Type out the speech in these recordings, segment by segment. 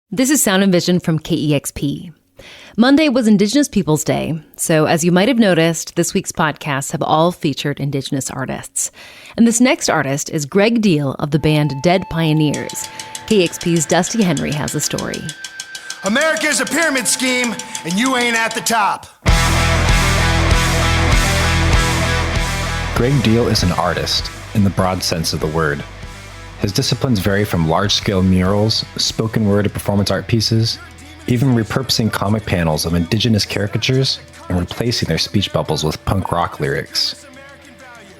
This is Sound and Vision from KEXP. Monday was Indigenous Peoples Day, so as you might have noticed, this week's podcasts have all featured Indigenous artists. And this next artist is Gregg Deal of the band Dead Pioneers. KEXP's Dusty Henry has a story. America's a pyramid scheme, and you ain't at the top. Gregg Deal is an artist, in the broad sense of the word. His disciplines vary from large-scale murals, spoken word and performance art pieces, even repurposing comic panels of Indigenous caricatures and replacing their speech bubbles with punk rock lyrics.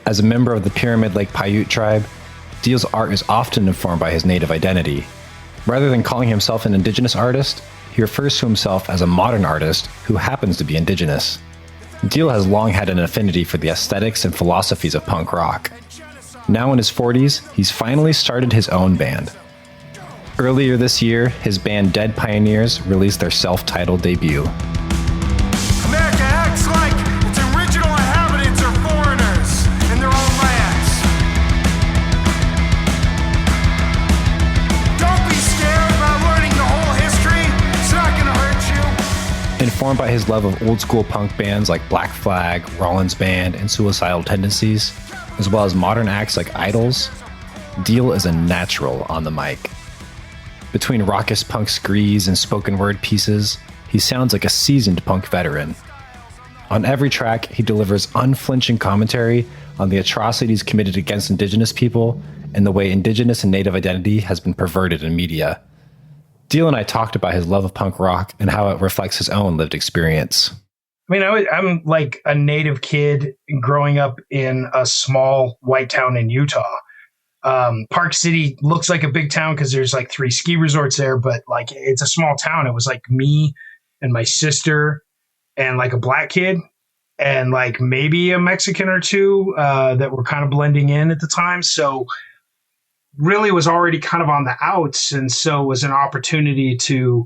As a member of the Pyramid Lake Paiute tribe, Deal's art is often informed by his native identity. Rather than calling himself an Indigenous artist, he refers to himself as a modern artist who happens to be Indigenous. Deal has long had an affinity for the aesthetics and philosophies of punk rock. Now in his 40s, he's finally started his own band. Earlier this year, his band Dead Pioneers released their self-titled debut. America acts like its original inhabitants are foreigners in their own lands. Don't be scared about learning the whole history. It's not gonna hurt you. Informed by his love of old-school punk bands like Black Flag, Rollins Band, and Suicidal Tendencies, as well as modern acts like Idols, Deal is a natural on the mic. Between raucous punk screes and spoken word pieces, he sounds like a seasoned punk veteran. On every track, he delivers unflinching commentary on the atrocities committed against Indigenous people and the way Indigenous and Native identity has been perverted in media. Deal and I talked about his love of punk rock and how it reflects his own lived experience. I mean, I'm like a native kid growing up in a small white town in Utah. Park City looks like a big town because there's like 3 ski resorts there, but like it's a small town. It was like me and my sister and like a black kid and like maybe a Mexican or two that were kind of blending in at the time. So really was already kind of on the outs. And so it was an opportunity to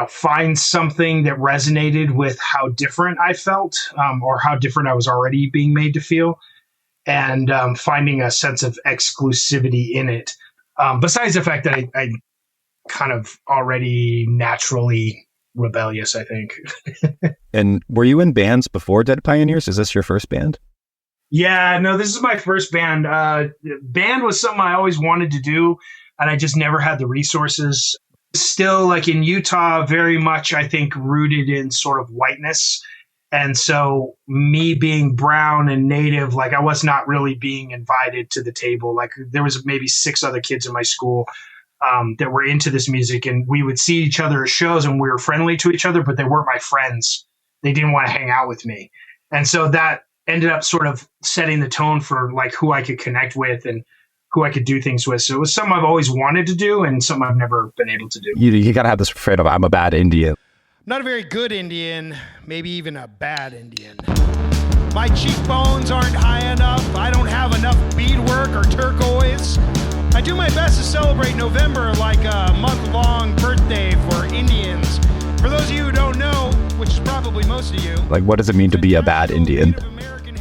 find something that resonated with how different I felt or how different I was already being made to feel, and finding a sense of exclusivity in it. Besides the fact that I kind of already naturally rebellious, I think. And were you in bands before Dead Pioneers? Is this your first band? Yeah, no, this is my first band. Band was something I always wanted to do, and I just never had the resources. Still, like in Utah, very much, I think, rooted in sort of whiteness. And so me being brown and native, like I was not really being invited to the table. Like there was maybe 6 other kids in my school that were into this music, and we would see each other at shows and we were friendly to each other, but they weren't my friends. They didn't want to hang out with me. And so that ended up sort of setting the tone for like who I could connect with and who I could do things with. So it was something I've always wanted to do and something I've never been able to do. You got to have this afraid of, I'm a bad Indian. Not a very good Indian, maybe even a bad Indian. My cheekbones aren't high enough. I don't have enough beadwork or turquoise. I do my best to celebrate November like a month-long birthday for Indians. For those of you who don't know, which is probably most of you. Like, what does it mean to be a bad Indian?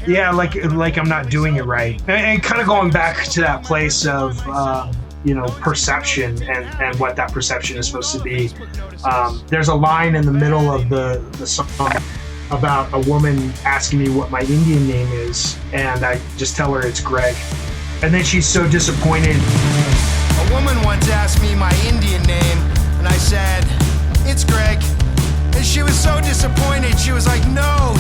Yeah, like I'm not doing it right. And kind of going back to that place of, perception and what that perception is supposed to be. There's a line in the middle of the song about a woman asking me what my Indian name is, and I just tell her it's Gregg. And then she's so disappointed. A woman once asked me my Indian name, and I said, it's Gregg. And she was so disappointed. She was like, no,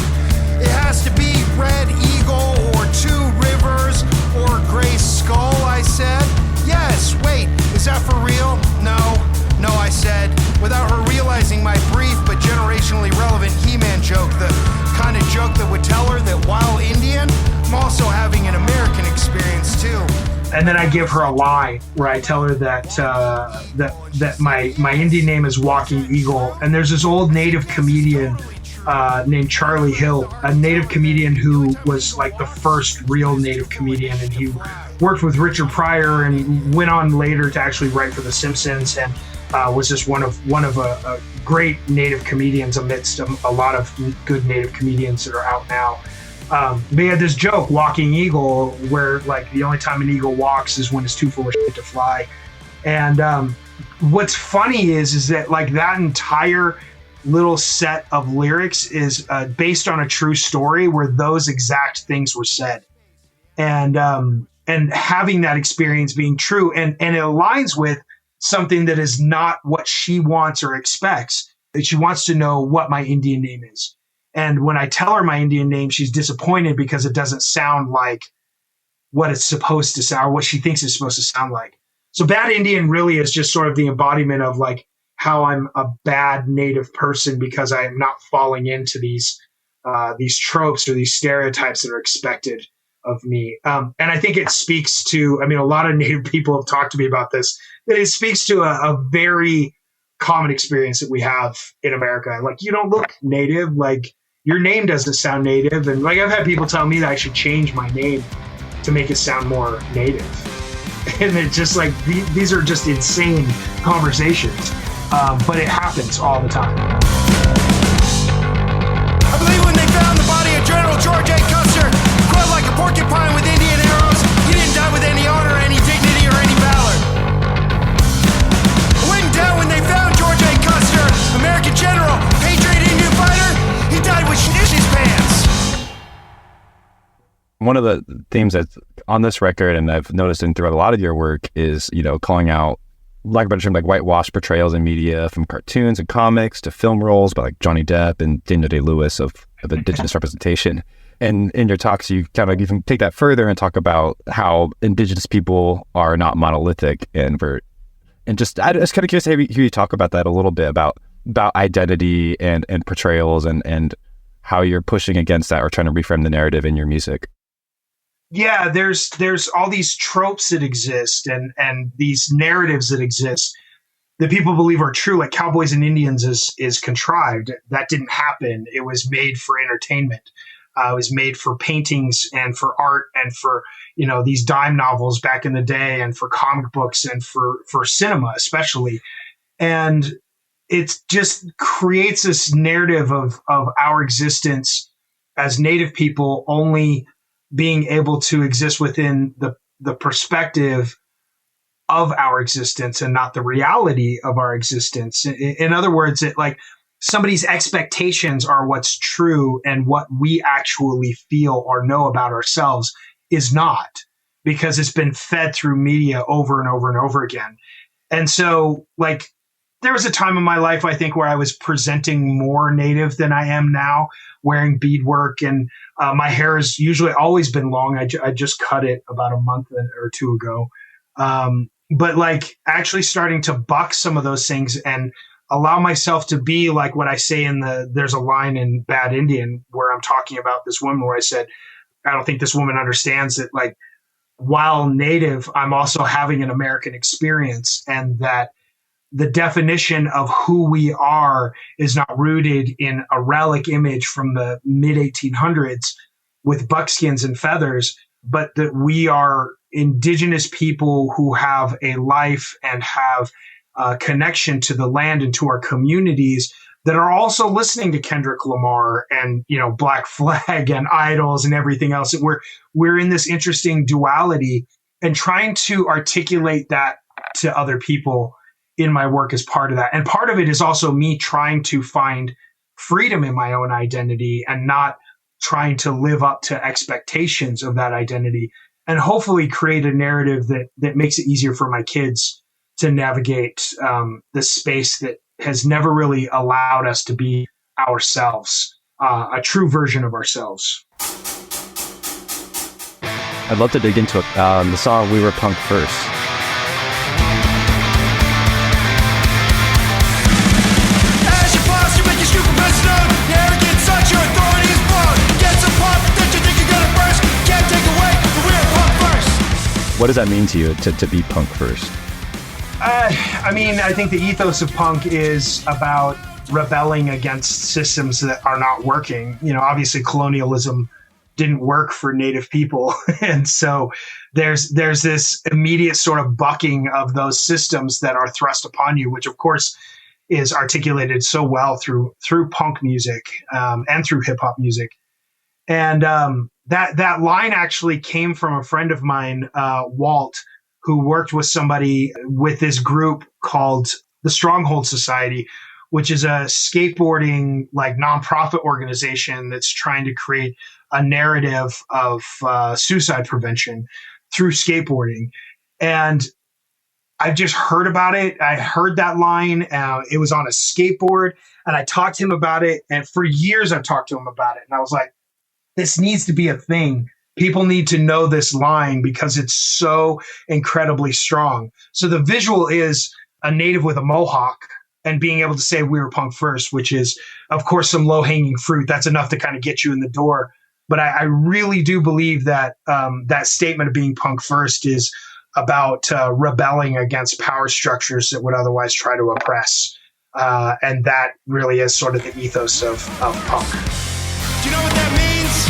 it has to be Red Eagle or Two Rivers or Gray Skull. I said, yes, wait, is that for real? No, I said, without her realizing my brief but generationally relevant He-Man joke, the kind of joke that would tell her that while Indian, I'm also having an American experience too. And then I give her a lie where I tell her that my Indian name is Walking Eagle. And there's this old native comedian named Charlie Hill, a native comedian who was like the first real native comedian, and he worked with Richard Pryor and went on later to actually write for The Simpsons, and was just one of a great native comedians amidst a lot of good native comedians that are out now. They had this joke, Walking Eagle, where like the only time an eagle walks is when it's too full of shit to fly. And what's funny is that like that entire little set of lyrics is based on a true story where those exact things were said, and having that experience being true, and it aligns with something that is not what she wants or expects. That she wants to know what my Indian name is, and when I tell her my Indian name, she's disappointed because it doesn't sound like what it's supposed to sound, or what she thinks it's supposed to sound like. So Bad Indian really is just sort of the embodiment of like how I'm a bad Native person because I am not falling into these tropes or these stereotypes that are expected of me. And I think it speaks to, I mean, a lot of Native people have talked to me about this, that it speaks to a very common experience that we have in America. Like, you don't look Native, like your name doesn't sound Native. And like, I've had people tell me that I should change my name to make it sound more Native. And it's just like, these are just insane conversations. But it happens all the time. I believe when they found the body of General George A. Custer, quite like a porcupine with Indian arrows, he didn't die with any honor, any dignity, or any valor. It went down when they found George A. Custer, American general, patriot Indian fighter. He died with shit in his pants. One of the themes that's on this record, and I've noticed in throughout a lot of your work, is, you know, calling out, like a better term, like whitewash portrayals in media, from cartoons and comics to film roles by like Johnny Depp and Daniel Day-Lewis of Indigenous representation. And in your talks, you kind of even take that further and talk about how Indigenous people are not monolithic, and just I was kind of curious to hear you talk about that a little bit, about identity and portrayals and how you're pushing against that or trying to reframe the narrative in your music. Yeah, there's all these tropes that exist and these narratives that exist that people believe are true, like cowboys and Indians is contrived. That didn't happen. It was made for entertainment. It was made for paintings and for art and for, you know, these dime novels back in the day, and for comic books and for cinema especially. And it just creates this narrative of our existence as Native people only being able to exist within the perspective of our existence and not the reality of our existence. In other words, it like somebody's expectations are what's true, and what we actually feel or know about ourselves is not, because it's been fed through media over and over and over again. And so like there was a time in my life, I think, where I was presenting more Native than I am now, wearing beadwork, and my hair has usually always been long. I just cut it about a month or two ago. But like actually starting to buck some of those things and allow myself to be like what I say there's a line in Bad Indian where I'm talking about this woman where I said, I don't think this woman understands that, like, while Native, I'm also having an American experience, and that the definition of who we are is not rooted in a relic image from the mid 1800s with buckskins and feathers, but that we are Indigenous people who have a life and have a connection to the land and to our communities, that are also listening to Kendrick Lamar and, you know, Black Flag and Idols and everything else. And we're in this interesting duality, and trying to articulate that to other people in my work is part of that. And part of it is also me trying to find freedom in my own identity and not trying to live up to expectations of that identity, and hopefully create a narrative that makes it easier for my kids to navigate the space that has never really allowed us to be ourselves, a true version of ourselves. I'd love to dig into it. The song We Were Punk First. As you pause, you make your stupid best known. The arrogance such your authority is blown. Get some pop that you think you're gonna burst. Can't take away, but we're punk first. What does that mean to you to be punk first? I mean, I think the ethos of punk is about rebelling against systems that are not working. You know, obviously colonialism didn't work for Native people. And so there's this immediate sort of bucking of those systems that are thrust upon you, which of course is articulated so well through punk music and through hip hop music. And that line actually came from a friend of mine, Walt, who worked with somebody with this group called the Stronghold Society, which is a skateboarding like nonprofit organization that's trying to create a narrative of suicide prevention through skateboarding. And I've just heard about it. I heard that line. It was on a skateboard, and I talked to him about it. And for years, I've talked to him about it. And I was like, this needs to be a thing. People need to know this line because it's so incredibly strong. So the visual is a native with a mohawk and being able to say we were punk first, which is, of course, some low-hanging fruit. That's enough to kind of get you in the door. But I really do believe that that statement of being punk first is about rebelling against power structures that would otherwise try to oppress. And that really is sort of the ethos of punk. Do you know what that means?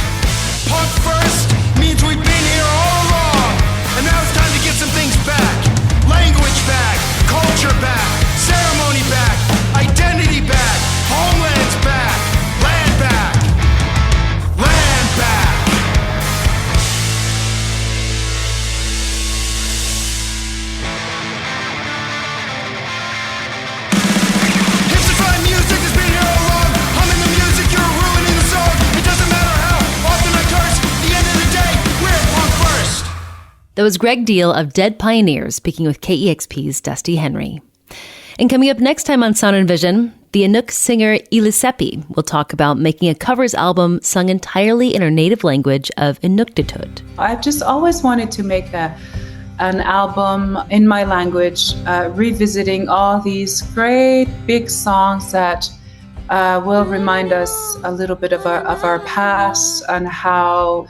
Punk first means we've been here all along. And now it's time to get some things back. Language back, culture back, ceremony back, identity back, homelands back, land back, land back. Hipster music has been here all along. Humming the music, you're ruining the song. It doesn't matter how often I curse. At the end of the day, we're punk first. That was Gregg Deal of Dead Pioneers speaking with KEXP's Dusty Henry. And coming up next time on Sound and Vision, the Inuk singer Ilisepi will talk about making a covers album sung entirely in her native language of Inuktitut. I've just always wanted to make an album in my language, revisiting all these great big songs that will remind us a little bit of our past and how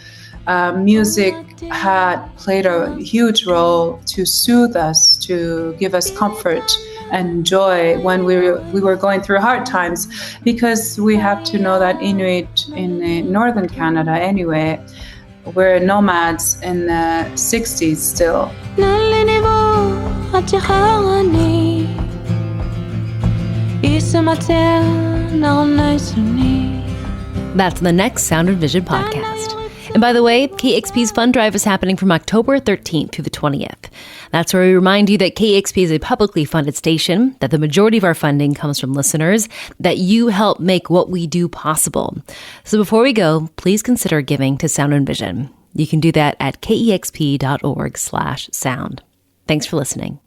music had played a huge role to soothe us, to give us comfort and joy when we were going through hard times, because we have to know that Inuit in northern Canada anyway, we're nomads in the 60s still. That's the next Sound and Vision podcast. And by the way, KEXP's Fund Drive is happening from October 13th through the 20th. That's where we remind you that KEXP is a publicly funded station, that the majority of our funding comes from listeners, that you help make what we do possible. So before we go, please consider giving to Sound and Vision. You can do that at kexp.org/sound. Thanks for listening.